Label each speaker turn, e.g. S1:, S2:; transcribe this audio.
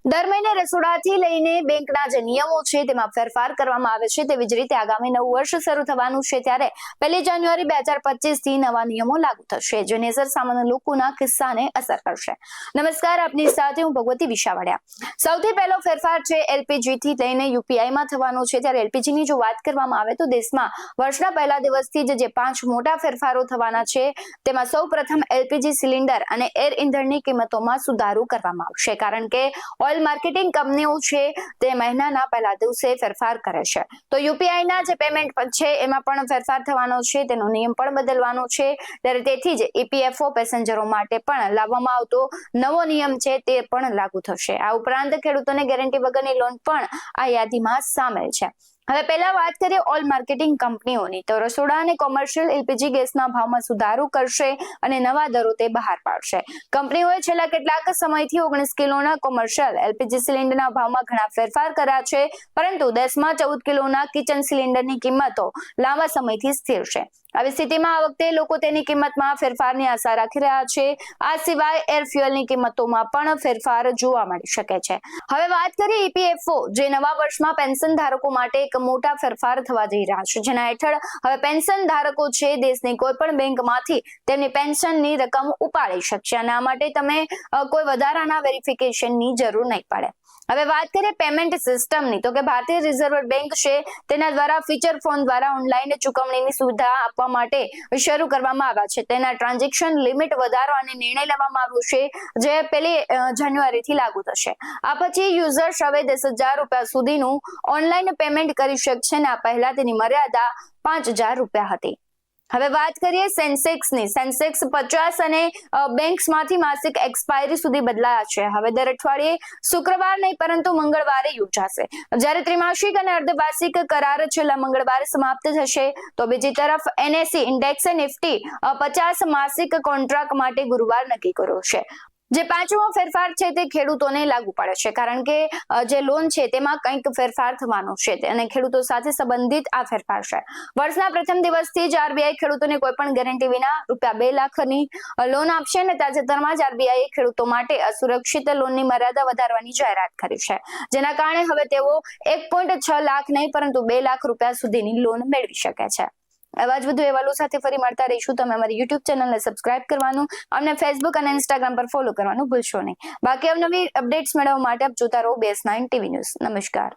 S1: દર મહિને રસોડાથી લઈને બેંકના જે નિયમો છે તેમાં ફેરફાર કરવામાં આવે છે। તેવી જ રીતે આગામી નવું વર્ષ શરૂ થવાનું છે ત્યારે 1 જાન્યુઆરી 2025 થી નવા નિયમો લાગુ થશે, જે નેસર સામાન્ય લોકોના કિસ્સાને અસર કરશે। નમસ્કાર, આપની સાથે હું ભગવતી વિશાવડિયા। સૌથી પહેલો ફેરફાર છે એલપીજી થી લઈને યુપીઆઈમાં થવાનો છે। ત્યારે એલપીજી ની જો વાત કરવામાં આવે તો દેશમાં વર્ષના પહેલા દિવસથી જે 5 મોટા ફેરફારો થવાના છે તેમાં સૌપ્રથમ એલપીજી સિલિન્ડર અને એર ઇંધણની કિંમતોમાં સુધારો કરવામાં આવશે, કારણ કે ઓઇલ માર્કેટિંગ કંપનીઓ છે તે મહિનાના પહેલા દિવસે ફેરફાર કરે છે। તો યુપીઆઈના જે પેમેન્ટ છે એમાં પણ ફેરફાર થવાનો છે, તેનો નિયમ પણ બદલવાનો છે। ત્યારે તેથી જ ઈપીએફઓ પેસેન્જરો માટે પણ લાવવામાં આવતો નવો નિયમ છે તે પણ લાગુ થશે। આ ઉપરાંત ખેડૂતોને ગેરંટી વગરની લોન પણ આ યાદીમાં સામેલ છે। હવે પહેલા વાત કરીએ ઓઇલ માર્કેટિંગ કંપનીઓની, તો રસોડા અને કોમર્શિયલ એલપીજી ગેસના ભાવમાં સુધારો કરશે અને નવા દરો તે બહાર પાડશે। કંપનીઓએ છેલ્લા કેટલાક સમયથી 19 કિલોના કોમર્શિયલ એલપીજી સિલિન્ડરના ભાવમાં ઘણા ફેરફાર કર્યા છે, પરંતુ દેશમાં 14 કિલોના કિચન સિલિન્ડરની કિંમતો લાંબા સમયથી સ્થિર છે। આવી સ્થિતિમાં આ વખતે લોકો તેની કિંમતમાં ફેરફારની આશા રાખી રહ્યા છે। આ સિવાય એર ફ્યુઅલની કિંમતોમાં પણ ફેરફાર જોવા મળી શકે છે। હવે વાત કરીએ ઈપીએફઓ, જે નવા વર્ષમાં પેન્શન ધારકો માટે એક મોટા ફેરફાર થવા જઈ રહ્યા છે, જેના હેઠળ હવે પેન્શન ધારકો છે દેશની કોઈ પણ બેંકમાંથી તેમની પેન્શનની રકમ ઉપાડી શકશે અને આ માટે તમે કોઈ વધારાના વેરિફિકેશનની જરૂર નહીં પડે। હવે વાત કરીએ પેમેન્ટ સિસ્ટમની, તો કે ભારતીય રિઝર્વ બેંક છે તેના દ્વારા ફીચર ફોન દ્વારા ઓનલાઈન ચૂકવણીની સુવિધા આપવા માટે શરૂ કરવામાં આવ્યા છે। તેના ટ્રાન્ઝેક્શન લિમિટ વધારવાનો નિર્ણય લેવામાં આવ્યો છે, જે 1 જાન્યુઆરીથી લાગુ થશે। આ પછી યુઝર્સ હવે 10,000 રૂપિયા સુધીનું ઓનલાઈન પેમેન્ટ કરી શકશે અને આ પહેલા તેની મર્યાદા 5,000 રૂપિયા હતી। હવે વાત કરીએ સેન્સેક્સની। સેન્સેક્સ 50 અને બેંક્સમાંથી માસિક એક્સપાયરી સુધી બદલાયા છે। હવે દર અઠવાડિયે શુક્રવાર નહીં પરંતુ મંગળવારે યોજાશે, જ્યારે ત્રિમાસિક અને અર્ધવાર્ષિક કરાર છેલ્લા મંગળવારે સમાપ્ત થશે। તો બીજી તરફ એનએસઈ ઇન્ડેક્સ નિફ્ટી 50 માસિક કોન્ટ્રાક્ટ માટે ગુરુવાર નક્કી કર્યો છે। જે પાંચમો ફેરફાર છે તે ખેડૂતોને લાગુ પડે છે, કારણ કે જે લોન છે તેમાં કંઈક ફેરફાર થવાનો છે અને ખેડૂતો સાથે સંબંધિત આ ફેરફાર છે। વર્ષના પ્રથમ દિવસથી જ આરબીઆઈ ખેડૂતોને કોઈ પણ ગેરંટી વિના રૂપિયા 2 લાખની લોન આપશે અને તાજેતરમાં જ આરબીઆઈએ ખેડૂતો માટે અસુરક્ષિત લોનની મર્યાદા વધારવાની જાહેરાત કરી છે, જેના કારણે હવે તેઓ 1.6 લાખ નહીં પરંતુ 2 લાખ રૂપિયા સુધીની લોન મેળવી શકે છે। આવા જ વધુ અહેવાલો સાથે ફરી મળતા રહીશું। તમે અમારી યુટ્યુબ ચેનલને સબસ્ક્રાઇબ કરવાનું, અમને ફેસબુક અને ઇન્સ્ટાગ્રામ પર ફોલો કરવાનું ભૂલશો નહીં। બાકી અવનવી અપડેટ્સ મેળવવા માટે આપ જોતા રહો BS9 ટીવી ન્યૂઝ। નમસ્કાર।